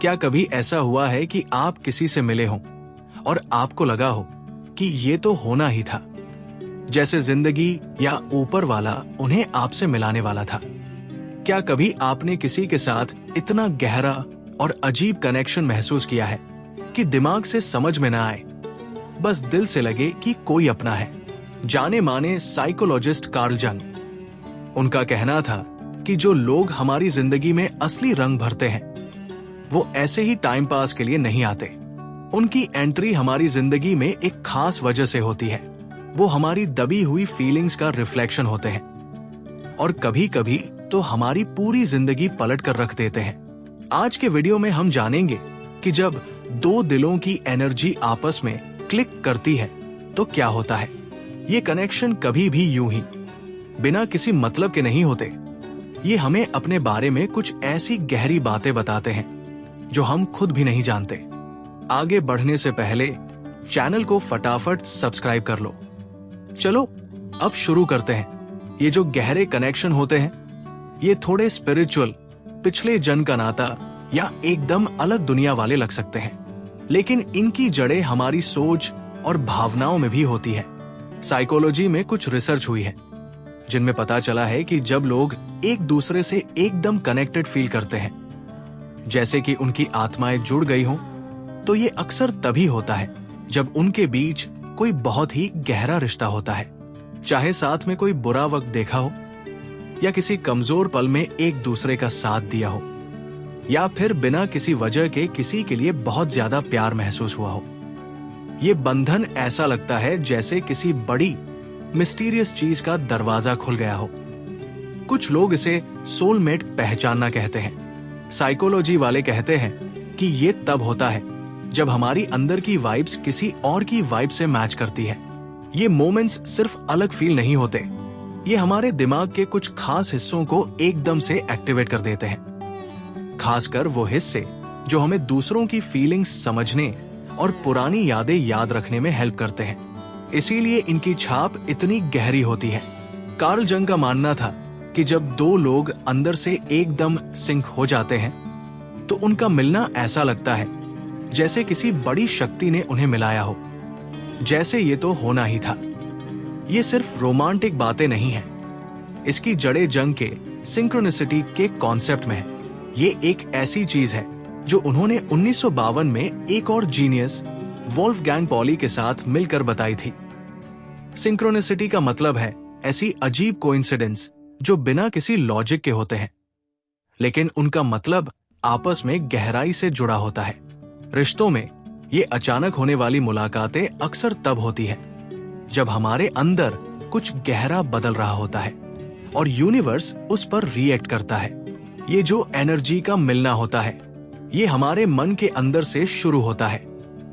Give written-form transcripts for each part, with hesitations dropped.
क्या कभी ऐसा हुआ है कि आप किसी से मिले हों और आपको लगा हो कि ये तो होना ही था, जैसे जिंदगी या ऊपर वाला उन्हें आपसे मिलाने वाला था? क्या कभी आपने किसी के साथ इतना गहरा और अजीब कनेक्शन महसूस किया है कि दिमाग से समझ में ना आए, बस दिल से लगे कि कोई अपना है? जाने माने साइकोलॉजिस्ट कार्ल जंग, उनका कहना था कि जो लोग हमारी जिंदगी में असली रंग भरते हैं वो ऐसे ही टाइम पास के लिए नहीं आते। उनकी एंट्री हमारी जिंदगी में एक खास वजह से होती है। वो हमारी दबी हुई फीलिंग्स का रिफ्लेक्शन होते हैं और कभी कभी तो हमारी पूरी जिंदगी पलट कर रख देते हैं। आज के वीडियो में हम जानेंगे कि जब दो दिलों की एनर्जी आपस में क्लिक करती है तो क्या होता है। ये कनेक्शन कभी भी यूं ही बिना किसी मतलब के नहीं होते। ये हमें अपने बारे में कुछ ऐसी गहरी बातें बताते हैं जो हम खुद भी नहीं जानते। आगे बढ़ने से पहले चैनल को फटाफट सब्सक्राइब कर लो। चलो अब शुरू करते हैं। ये जो गहरे कनेक्शन होते हैं ये थोड़े स्पिरिचुअल, पिछले जन्म का नाता या एकदम अलग दुनिया वाले लग सकते हैं, लेकिन इनकी जड़ें हमारी सोच और भावनाओं में भी होती है। साइकोलॉजी में कुछ रिसर्च हुई है जिनमें पता चला है कि जब लोग एक दूसरे से एकदम कनेक्टेड फील करते हैं, जैसे कि उनकी आत्माएं जुड़ गई हों, तो ये अक्सर तभी होता है जब उनके बीच कोई बहुत ही गहरा रिश्ता होता है। चाहे साथ में कोई बुरा वक्त देखा हो या किसी कमजोर पल में एक दूसरे का साथ दिया हो, या फिर बिना किसी वजह के किसी के लिए बहुत ज्यादा प्यार महसूस हुआ हो। ये बंधन ऐसा लगता है जैसे किसी बड़ी मिस्टीरियस चीज का दरवाजा खुल गया हो। कुछ लोग इसे सोलमेट पहचानना कहते हैं। साइकोलॉजी वाले कहते हैं कि ये तब होता है जब हमारी अंदर की वाइब्स किसी और की वाइब से मैच करती है। ये मोमेंट्स सिर्फ अलग फील नहीं होते, ये हमारे दिमाग के कुछ खास हिस्सों को एकदम से एक्टिवेट कर देते हैं। खासकर वो हिस्से जो हमें दूसरों की फीलिंग्स समझने और पुरानी यादें याद रखने में हेल्प करते हैं। इसीलिए इनकी छाप इतनी गहरी होती है। कार्ल जंग का मानना था कि जब दो लोग अंदर से एकदम सिंक हो जाते हैं तो उनका मिलना ऐसा लगता है जैसे किसी बड़ी शक्ति ने उन्हें मिलाया हो, जैसे ये तो होना ही था। ये सिर्फ रोमांटिक बातें नहीं हैं, इसकी जड़ें जंग के सिंक्रोनिसिटी के कॉन्सेप्ट में है। ये एक ऐसी चीज है जो उन्होंने 1952 में एक और जीनियस वोल्फगैंग पॉली के साथ मिलकर बताई थी। सिंक्रोनिसिटी का मतलब है ऐसी अजीब कोइंसिडेंस जो बिना किसी लॉजिक के होते हैं, लेकिन उनका मतलब आपस में गहराई से जुड़ा होता है। रिश्तों में ये अचानक होने वाली मुलाकातें अक्सर तब होती है जब हमारे अंदर कुछ गहरा बदल रहा होता है और यूनिवर्स उस पर रिएक्ट करता है। ये जो एनर्जी का मिलना होता है ये हमारे मन के अंदर से शुरू होता है।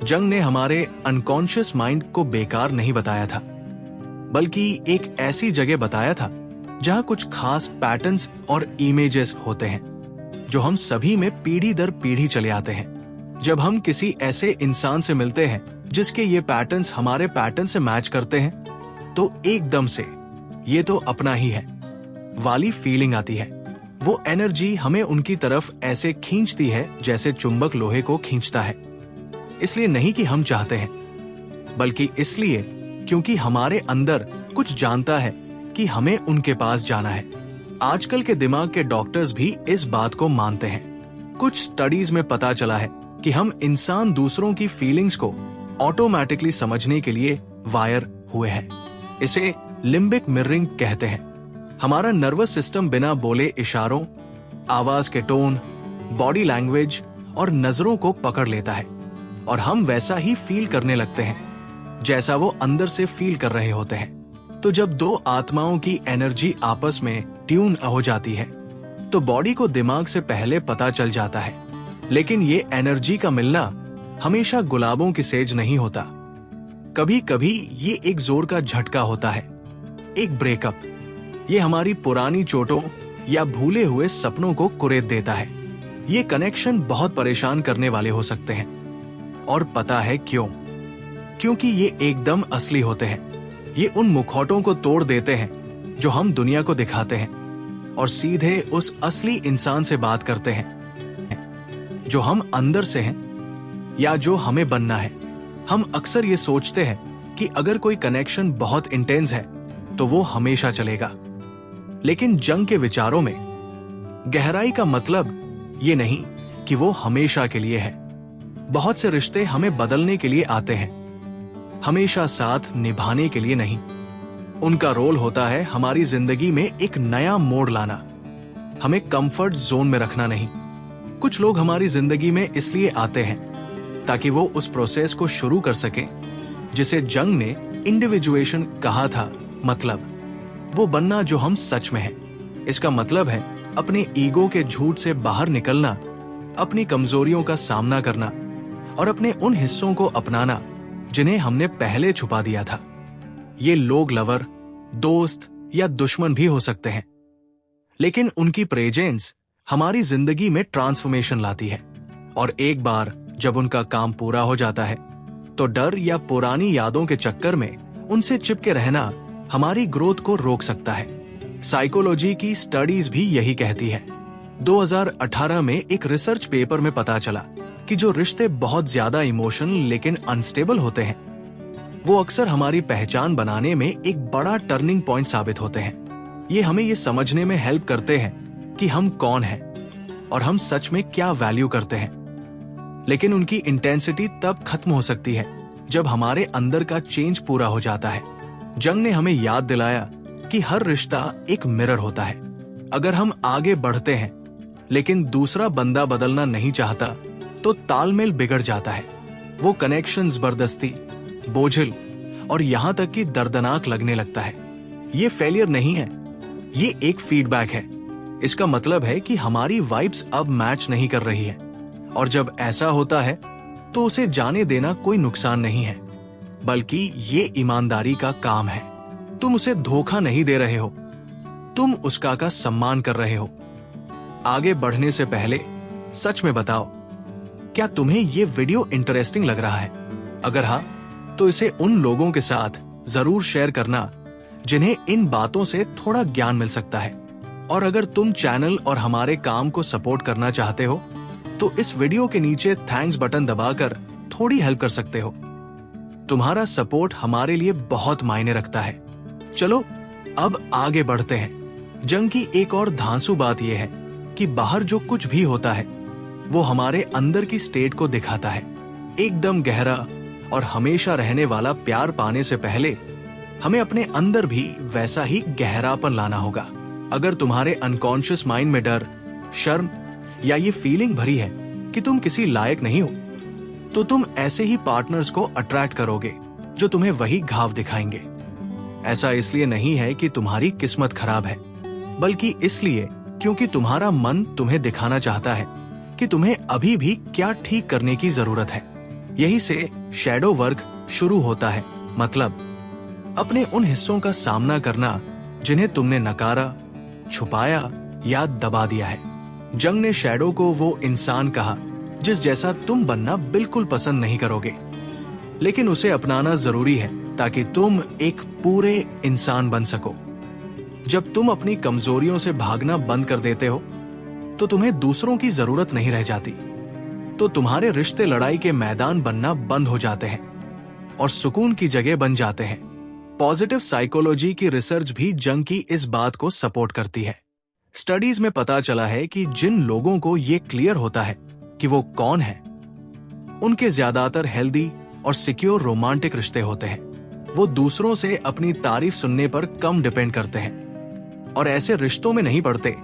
जंग ने हमारे अनकॉन्शियस माइंड को बेकार नहीं बताया था, बल्कि एक ऐसी जगह बताया था जहां कुछ खास पैटर्न्स और इमेजेस होते हैं जो हम सभी में पीढ़ी दर पीढ़ी चले आते हैं। जब हम किसी ऐसे इंसान से मिलते हैं जिसके ये पैटर्न्स हमारे पैटर्न से मैच करते हैं तो एकदम से ये तो अपना ही है वाली फीलिंग आती है। वो एनर्जी हमें उनकी तरफ ऐसे खींचती है जैसे चुंबक लोहे को खींचता है। इसलिए नहीं कि हम चाहते हैं, बल्कि इसलिए क्योंकि हमारे अंदर कुछ जानता है कि हमें उनके पास जाना है। आजकल के दिमाग के डॉक्टर्स भी इस बात को मानते हैं। कुछ स्टडीज में पता चला है कि हम इंसान दूसरों की फीलिंग्स को ऑटोमेटिकली समझने के लिए वायर हुए हैं। इसे लिम्बिक मिररिंग कहते हैं। हमारा नर्वस सिस्टम बिना बोले इशारों, आवाज के टोन, बॉडी लैंग्वेज और नजरों को पकड़ लेता है और हम वैसा ही फील करने लगते हैं जैसा वो अंदर से फील कर रहे होते हैं। तो जब दो आत्माओं की एनर्जी आपस में ट्यून हो जाती है तो बॉडी को दिमाग से पहले पता चल जाता है। लेकिन ये एनर्जी का मिलना हमेशा गुलाबों की सेज नहीं होता। कभी कभी ये एक जोर का झटका होता है, एक ब्रेकअप। ये हमारी पुरानी चोटों या भूले हुए सपनों को कुरेद देता है। ये कनेक्शन बहुत परेशान करने वाले हो सकते हैं, और पता है क्यों? क्योंकि ये एकदम असली होते हैं। ये उन मुखौटों को तोड़ देते हैं जो हम दुनिया को दिखाते हैं और सीधे उस असली इंसान से बात करते हैं। जो हम अंदर से हैं या जो हमें बनना है। हम अक्सर ये सोचते हैं कि अगर कोई कनेक्शन बहुत इंटेंस है तो वो हमेशा चलेगा, लेकिन जंग के विचारों में गहराई का मतलब ये नहीं कि वो हमेशा के लिए है। बहुत से रिश्ते हमें बदलने के लिए आते हैं, हमेशा साथ निभाने के लिए नहीं। उनका रोल होता है हमारी जिंदगी में एक नया मोड़ लाना, हमें कंफर्ट जोन में रखना नहीं। कुछ लोग हमारी जिंदगी में इसलिए आते हैं ताकि वो उस प्रोसेस को शुरू कर सकें जिसे जंग ने इंडिविजुएशन कहा था, मतलब वो बनना जो हम सच में हैं। इसका मतलब है अपने ईगो के झूठ से बाहर निकलना, अपनी कमजोरियों का सामना करना और अपने उन हिस्सों को अपनाना जिन्हें हमने पहले छुपा दिया था। ये लोग लवर, दोस्त या दुश्मन भी हो सकते हैं, लेकिन उनकी प्रेजेंस हमारी जिंदगी में ट्रांसफॉर्मेशन लाती है। और एक बार जब उनका काम पूरा हो जाता है तो डर या पुरानी यादों के चक्कर में उनसे चिपके रहना हमारी ग्रोथ को रोक सकता है। साइकोलॉजी की स्टडीज भी यही कहती है। 2018 में एक रिसर्च पेपर में पता चला कि जो रिश्ते बहुत ज्यादा इमोशनल लेकिन अनस्टेबल होते हैं वो अक्सर हमारी पहचान बनाने में एक बड़ा टर्निंग पॉइंट साबित होते हैं। ये हमें ये समझने में हेल्प करते हैं कि हम कौन हैं और हम सच में क्या वैल्यू करते हैं। लेकिन उनकी इंटेंसिटी तब खत्म हो सकती है जब हमारे अंदर का चेंज पूरा हो जाता है। जंग ने हमें याद दिलाया कि हर रिश्ता एक मिरर होता है। अगर हम आगे बढ़ते हैं लेकिन दूसरा बंदा बदलना नहीं चाहता तो तालमेल बिगड़ जाता है। वो कनेक्शंस जबरदस्ती, बोझिल और यहां तक कि दर्दनाक लगने लगता है। ये फेलियर नहीं है, ये एक फीडबैक है। इसका मतलब है कि हमारी वाइब्स अब मैच नहीं कर रही है, और जब ऐसा होता है तो उसे जाने देना कोई नुकसान नहीं है, बल्कि ये ईमानदारी का काम है। तुम उसे धोखा नहीं दे रहे हो, तुम उसका का सम्मान कर रहे हो। आगे बढ़ने से पहले सच में बताओ, क्या तुम्हें ये वीडियो इंटरेस्टिंग लग रहा है? अगर हाँ, तो इसे उन लोगों के साथ जरूर शेयर करना जिन्हें इन बातों से थोड़ा ज्ञान मिल सकता है। और अगर तुम चैनल और हमारे काम को सपोर्ट करना चाहते हो तो इस वीडियो के नीचे थैंक्स बटन दबाकर थोड़ी हेल्प कर सकते हो। तुम्हारा सपोर्ट हमारे लिए बहुत मायने रखता है। चलो अब आगे बढ़ते हैं। जंग की एक और धांसू बात यह है कि बाहर जो कुछ भी होता है वो हमारे अंदर की स्टेट को दिखाता है। एकदम गहरा और हमेशा रहने वाला प्यार पाने से पहले हमें अपने अंदर भी वैसा ही गहरापन लाना होगा। अगर तुम्हारे अनकॉन्शियस माइंड में डर, शर्म या ये फीलिंग भरी है कि तुम किसी लायक नहीं हो, तो तुम ऐसे ही पार्टनर्स को अट्रैक्ट करोगे जो तुम्हें वही घाव दिखाएंगे। ऐसा इसलिए नहीं है कि तुम्हारी किस्मत खराब है, बल्कि इसलिए क्योंकि तुम्हारा मन तुम्हें दिखाना चाहता है कि तुम्हें अभी भी क्या ठीक करने की जरूरत है। यही से शैडो वर्क शुरू होता है, मतलब अपने उन हिस्सों का सामना करना जिन्हें तुमने नकारा, छुपाया या दबा दिया है। जंग ने शैडो को वो इंसान कहा जिस जैसा तुम बनना बिल्कुल पसंद नहीं करोगे, लेकिन उसे अपनाना जरूरी है ताकि तुम एक पूरे इंसान बन सको। जब तुम अपनी कमजोरियों से भागना बंद कर देते हो तो तुम्हें दूसरों की जरूरत नहीं रह जाती, तो तुम्हारे रिश्ते लड़ाई के मैदान बनना बंद हो जाते हैं और सुकून की जगह बन जाते हैं। पॉजिटिव साइकोलॉजी की रिसर्च भी जंग की इस बात को सपोर्ट करती है। स्टडीज में पता चला है कि जिन लोगों को ये क्लियर होता है कि वो कौन है, उनके ज्यादातर हेल्दी और सिक्योर रोमांटिक रिश्ते होते हैं। वो दूसरों से अपनी तारीफ सुनने पर कम डिपेंड करते हैं और ऐसे रिश्तों में नहीं पड़ते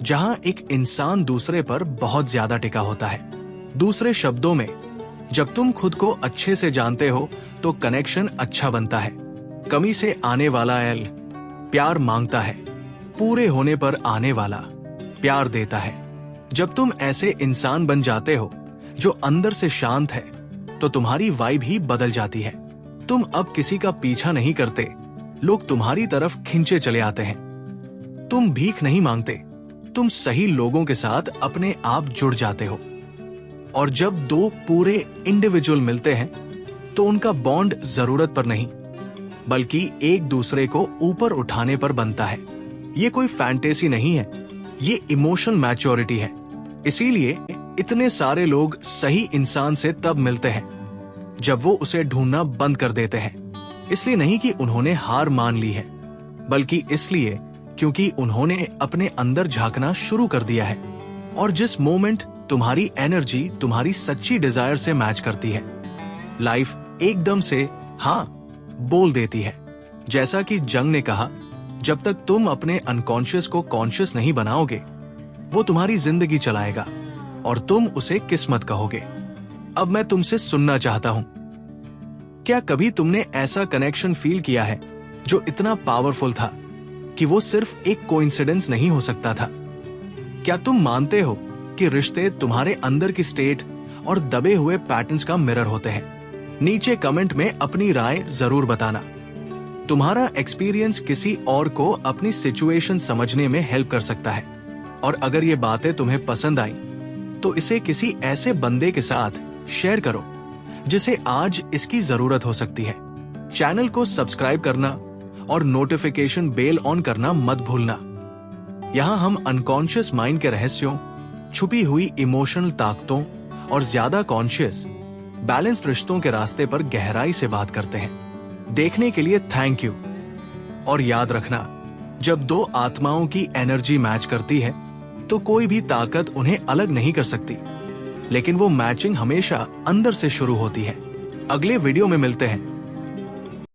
जहां एक इंसान दूसरे पर बहुत ज्यादा टिका होता है। दूसरे शब्दों में, जब तुम खुद को अच्छे से जानते हो तो कनेक्शन अच्छा बनता है। कमी से आने वाला एल प्यार मांगता है, पूरे होने पर आने वाला प्यार देता है। जब तुम ऐसे इंसान बन जाते हो जो अंदर से शांत है तो तुम्हारी वाइब ही बदल जाती है। तुम अब किसी का पीछा नहीं करते, लोग तुम्हारी तरफ खिंचे चले आते हैं। तुम भीख नहीं मांगते, तुम सही लोगों के साथ अपने आप जुड़ जाते हो। और जब दो पूरे इंडिविजुअल मिलते हैं तो उनका बॉन्ड जरूरत पर नहीं बल्कि एक दूसरे को ऊपर उठाने पर बनता है। ये कोई फैंटेसी नहीं है, ये इमोशनल मैच्योरिटी है। इसीलिए इतने सारे लोग सही इंसान से तब मिलते हैं जब वो उसे ढूंढना बंद कर देते हैं। इसलिए नहीं कि उन्होंने हार मान ली है, बल्कि इसलिए क्योंकि उन्होंने अपने अंदर झांकना शुरू कर दिया है। और जिस मोमेंट तुम्हारी एनर्जी तुम्हारी सच्ची डिजायर से मैच करती है, लाइफ एकदम से हाँ बोल देती है। जैसा कि जंग ने कहा, जब तक तुम अपने अनकॉन्शियस को कॉन्शियस नहीं बनाओगे, वो तुम्हारी जिंदगी चलाएगा और तुम उसे किस्मत कहोगे। अब मैं तुमसे सुनना चाहता हूं, क्या कभी तुमने ऐसा कनेक्शन फील किया है जो इतना पावरफुल था कि वो सिर्फ एक कोइंसिडेंस नहीं हो सकता था? क्या तुम मानते हो कि रिश्ते तुम्हारे अंदर की स्टेट और दबे हुए पैटर्न्स का मिरर होते हैं? नीचे कमेंट में अपनी राय जरूर बताना। तुम्हारा एक्सपीरियंस किसी और को अपनी सिचुएशन समझने में हेल्प कर सकता है। और अगर ये बातें तुम्हें पसंद आई तो इसे किसी ऐसे बंदे के साथ शेयर करो जिसे आज इसकी जरूरत हो सकती है। चैनल को सब्सक्राइब करना और नोटिफिकेशन बेल ऑन करना मत भूलना। यहाँ हम अनकॉन्शियस माइंड के रहस्यों, छुपी हुई इमोशनल ताकतों और ज्यादा कॉन्शियस बैलेंस्ड रिश्तों के रास्ते पर गहराई से बात करते हैं। देखने के लिए थैंक यू। और याद रखना, जब दो आत्माओं की एनर्जी मैच करती है तो कोई भी ताकत उन्हें अलग नहीं कर सकती, लेकिन वो मैचिंग हमेशा अंदर से शुरू होती है। अगले वीडियो में मिलते हैं।